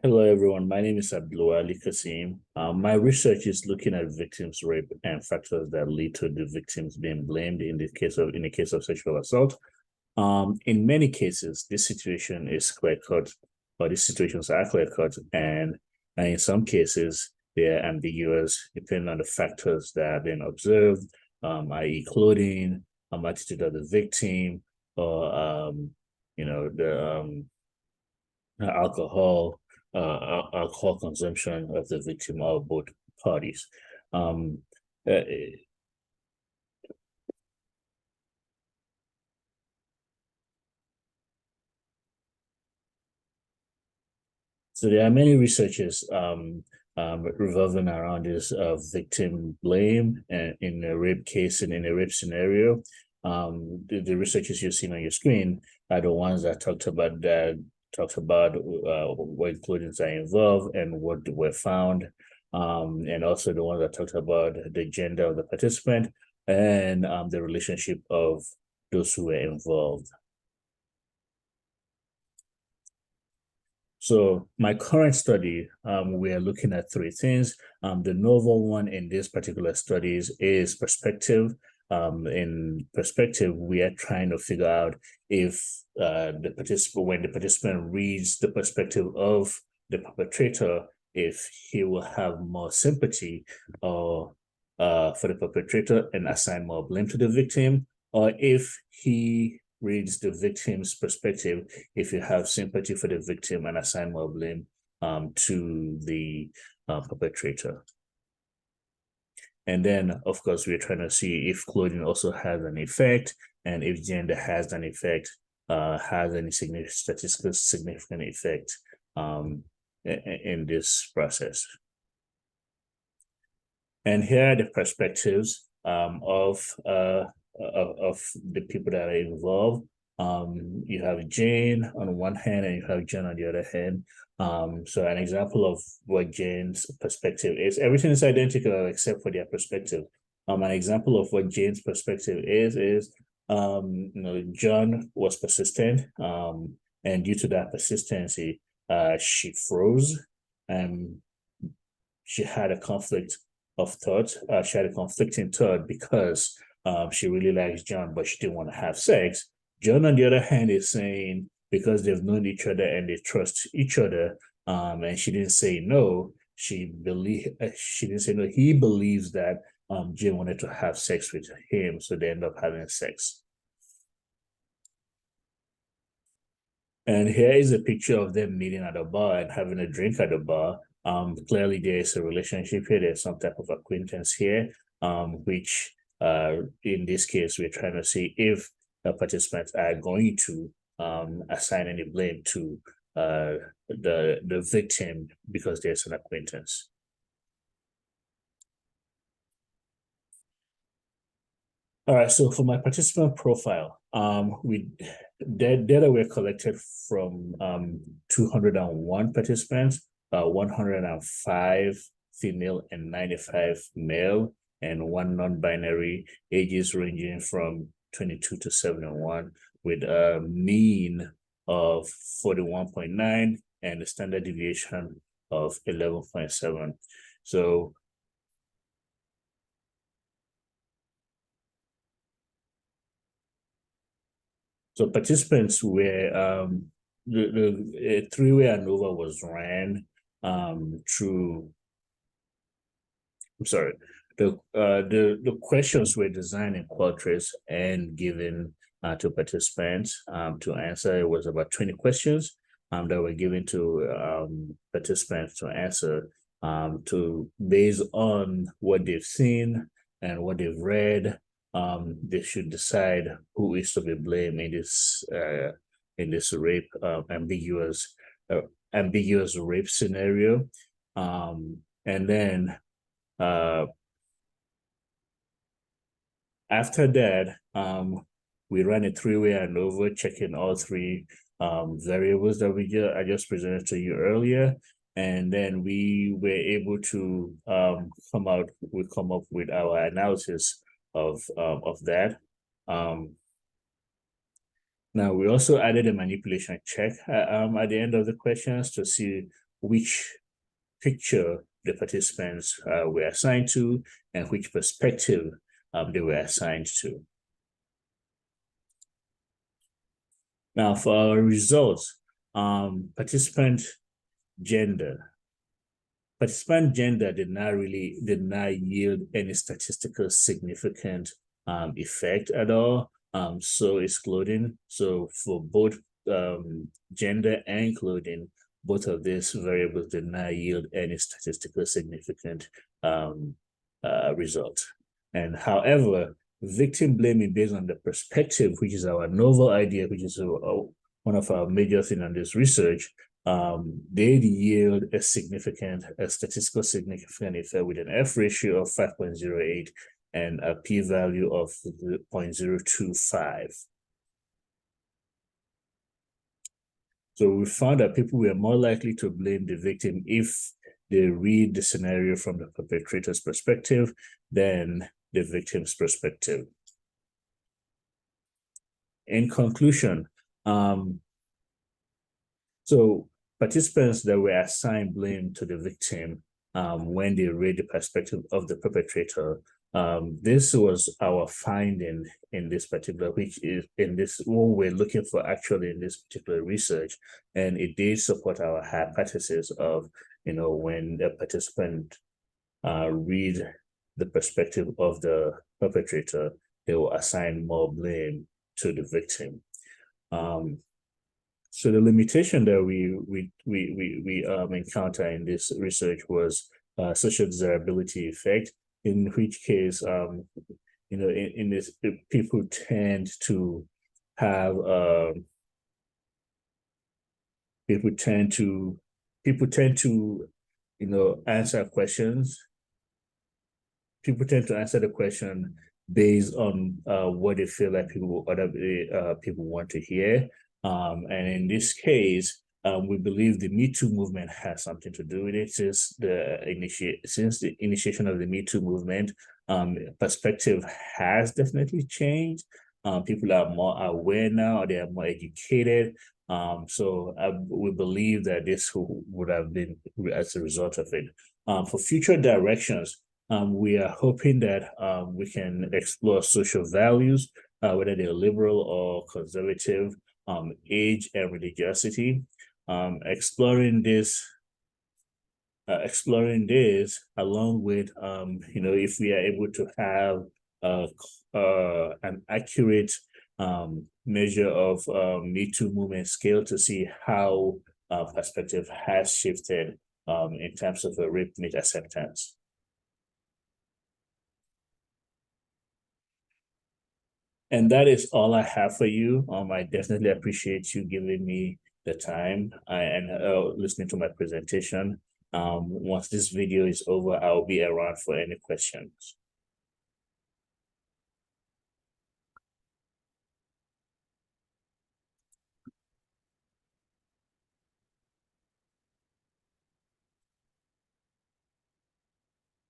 Hello, everyone. My name is Ali Kasim. My research is looking at victims' rape and factors that lead to the victims being blamed in the case of sexual assault. In many cases, this situation is clear cut, or these situations are clear cut, and in some cases they're ambiguous depending on the factors that have been observed, i.e., clothing, attitude of the victim, or the alcohol, alcohol consumption of the victim or both parties. Um, uh, so there are many researches revolving around this victim blame in a rape case and in a rape scenario. The researches you've seen on your screen are the ones that talked about what inclusions are involved and what were found, and also the ones that talked about the gender of the participant and the relationship of those who were involved. So my current study, we are looking at three things. The novel one in this particular studies is perspective. In perspective, we are trying to figure out if when the participant reads the perspective of the perpetrator, if he will have more sympathy or for the perpetrator and assign more blame to the victim, or if he reads the victim's perspective, if you have sympathy for the victim and assign more blame to the perpetrator. And then, of course, we're trying to see if clothing also has an effect and if gender has an effect, has any statistical significant effect in this process. And here are the perspectives of the people that are involved. You have Jane on one hand, and you have John on the other hand. So an example of what Jane's perspective is, everything is identical except for their perspective. An example of what Jane's perspective is John was persistent, and due to that persistency, she froze, and she had a conflict of thought. She had a conflicting thought because she really likes John, but she didn't want to have sex. John, on the other hand, is saying because they've known each other and they trust each other, and she didn't say no. She didn't say no. He believes that Jane wanted to have sex with him, so they end up having sex. And here is a picture of them meeting at a bar and having a drink at the bar. Clearly, there is a relationship here. There's some type of acquaintance here, which in this case, we're trying to see if the participants are going to assign any blame to the victim because there's an acquaintance. All right, so for my participant profile, data were collected from 201 participants, 105 female and 95 male, and one non-binary, ages ranging from 22 to 71, with a mean of 41.9 and a standard deviation of 11.7. So participants were the three-way ANOVA was ran through. I'm sorry. The questions were designed in portraits and given to participants to answer. It was about 20 questions that were given to participants to answer to based on what they've seen and what they've read. They should decide who is to be blamed in this rape ambiguous rape scenario. And then after that, we ran a three-way ANOVA, checking all three variables that I just presented to you earlier. And then we were able to come up with our analysis of that. Now we also added a manipulation check at the end of the questions to see which picture the participants were assigned to and which perspective they were assigned to. Now, for our results, participant gender did not yield any statistical significant effect at all. So is clothing. So for both gender and clothing, both of these variables did not yield any statistical significant result. And however, victim blaming based on the perspective, which is our novel idea, which is one of our major things on this research, did yield a statistical significant effect with an F ratio of 5.08 and a p-value of 0.025. So we found that people were more likely to blame the victim if they read the scenario from the perpetrator's perspective than the victim's perspective. In conclusion, so participants that were assigned blame to the victim when they read the perspective of the perpetrator, this was our finding in this particular, which is in this what we're looking for actually in this particular research, and it did support our hypothesis of, when the participant read the perspective of the perpetrator, they will assign more blame to the victim. So the limitation that we encounter in this research was social desirability effect, in which case, in this, people tend to have answer questions. People tend to answer the question based on what they feel like other people want to hear. And in this case, we believe the Me Too movement has something to do with it. Since the initiation of the Me Too movement, perspective has definitely changed. People are more aware now, they are more educated. So we believe that this would have been as a result of it. For future directions, we are hoping that we can explore social values, whether they're liberal or conservative, age and religiosity. Exploring this along with, if we are able to have an accurate measure of Me Too movement scale to see how perspective has shifted in terms of rape myth acceptance. And that is all I have for you. I definitely appreciate you giving me the time and listening to my presentation. Once this video is over, I'll be around for any questions.